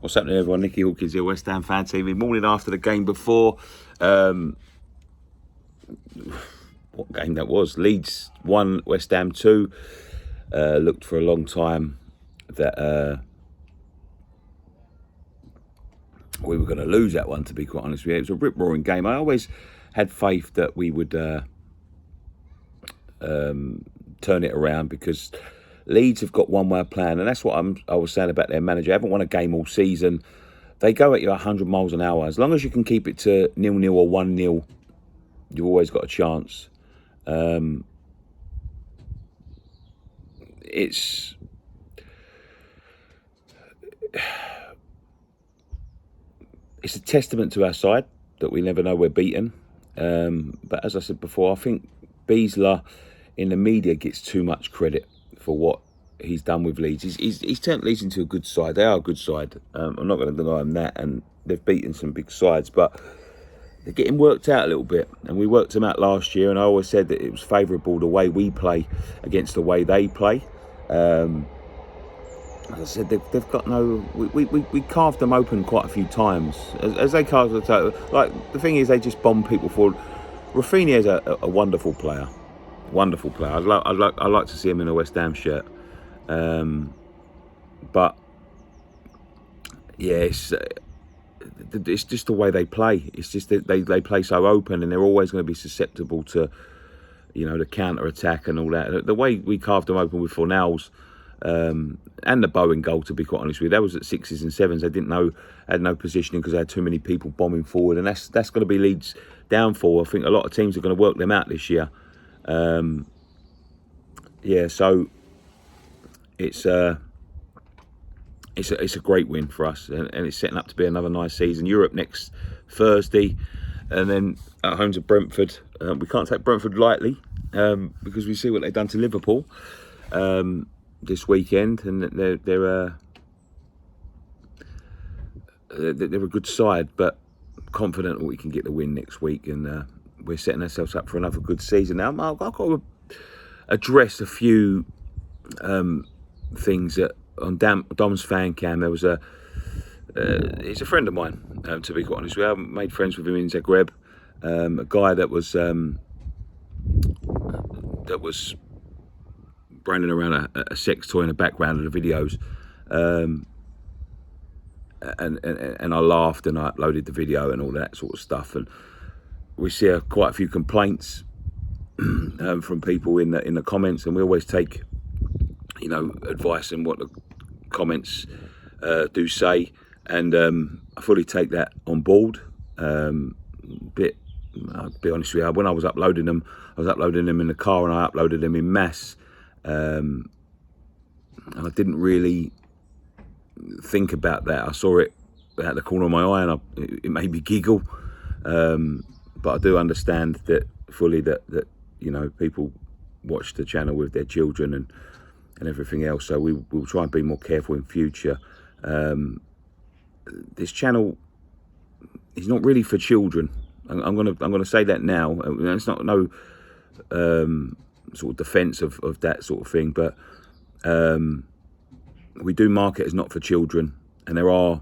What's happening, everyone? Nicky Hawkins here, West Ham Fan TV. Morning after the game before. What game that was? Leeds 1, West Ham 2. Looked for a long time that we were going to lose that one, to be quite honest with you. It was a rip-roaring game. I always had faith that we would turn it around, because Leeds have got one-way plan, and that's what I was saying about their manager. They haven't won a game all season. They go at you 100 miles an hour. As long as you can keep it to 0-0 or 1-0, you've always got a chance. It's a testament to our side that we never know we're beaten. But as I said before, I think Beasler in the media gets too much credit for what he's done with Leeds. He's turned Leeds into a good side. They are a good side. I'm not going to deny them that, and they've beaten some big sides, but they're getting worked out a little bit. And we worked them out last year, and I always said that it was favourable the way we play against the way they play. As I said, they've got no. We carved them open quite a few times. As they carved the total, like the thing is, they just bomb people forward. Rafinha is a wonderful player. Wonderful player. I'd like to see him in a West Ham shirt. But yeah, it's just the way they play. It's just that they play so open, and they're always going to be susceptible to, the counter attack and all that. The way we carved them open with Fornals, and the Bowen goal, to be quite honest with you, that was at 6s and 7s. They had no positioning because they had too many people bombing forward, and that's going to be Leeds' downfall. I think a lot of teams are going to work them out this year. So it's a great win for us, and it's setting up to be another nice season. Europe next Thursday, and then at home to Brentford. We can't take Brentford lightly, because we see what they've done to Liverpool this weekend, and they're a good side, but confident that we can get the win next week, and we're setting ourselves up for another good season. Now, I've got to address a few things that on Dom's fan cam. There was he's a friend of mine, to be quite honest with you. I made friends with him in Zagreb. A guy that was branding around a sex toy in the background of the videos, and I laughed, and I uploaded the video and all that sort of stuff. And we see quite a few complaints from people in the comments, and we always take advice in what the comments do say, and I fully take that on board. I'll be honest with you, when I was uploading them in the car, and I uploaded them in mass, and I didn't really think about that. I saw it out the corner of my eye, and it made me giggle, but I do understand that fully that people watch the channel with their children and everything else, so we'll try and be more careful in future. This channel is not really for children. I'm gonna say that now. It's not no sort of defence of that sort of thing, but we do mark it as not for children, and there are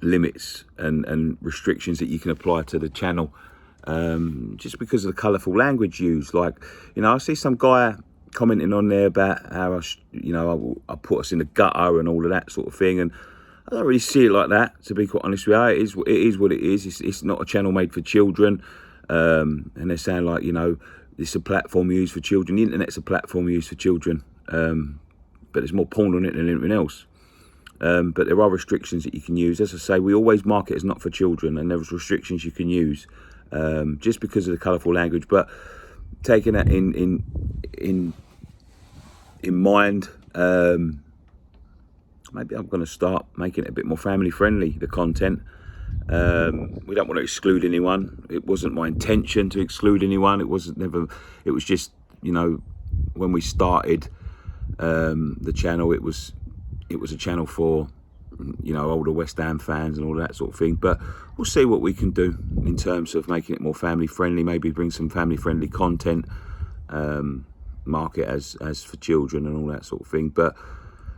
limits and restrictions that you can apply to the channel, just because of the colourful language used. Like, I see some guy commenting on there about how I put us in the gutter and all of that sort of thing, and I don't really see it like that, to be quite honest with you. It is what it is. It's not a channel made for children, and they're saying, like, this is a platform used for children. The internet's a platform used for children, but there's more porn on it than anything else. But there are restrictions that you can use. As I say, we always mark it as not for children, and there's restrictions you can use, just because of the colourful language. But taking that in mind, maybe I'm going to start making it a bit more family friendly, the content. We don't want to exclude anyone. It wasn't my intention to exclude anyone. It was just, when we started the channel, it was a channel for older West Ham fans and all that sort of thing. But we'll see what we can do in terms of making it more family friendly. Maybe bring some family friendly content, mark it as for children and all that sort of thing. But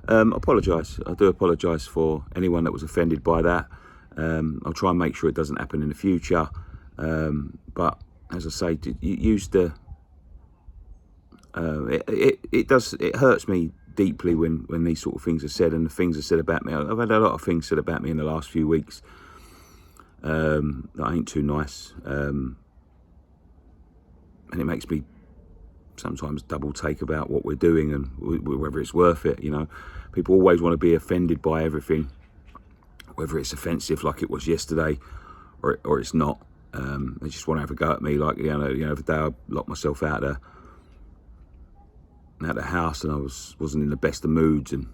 Apologise. I do apologise for anyone that was offended by that. I'll try and make sure it doesn't happen in the future. But as I say, use the. It hurts me deeply when these sort of things are said, and the things are said about me. I've had a lot of things said about me in the last few weeks that ain't too nice, and it makes me sometimes double take about what we're doing and whether it's worth it. You know, people always want to be offended by everything, whether it's offensive like it was yesterday or it's not. They just want to have a go at me, like, you know, the day I locked myself out of the house and I wasn't in the best of moods, and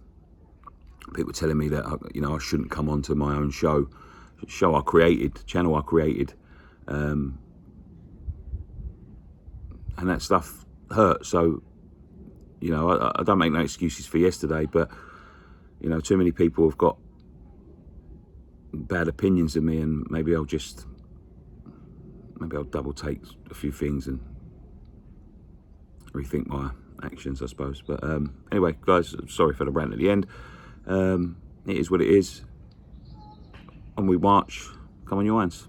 people telling me that, you know, I shouldn't come onto my own show I created, channel I created, and that stuff hurt. So, you know, I don't make no excuses for yesterday, but, you know, too many people have got bad opinions of me, and maybe I'll double take a few things and rethink my actions, I suppose. But anyway, guys, sorry for the rant at the end. It is what it is. And we march. Come on, your hands.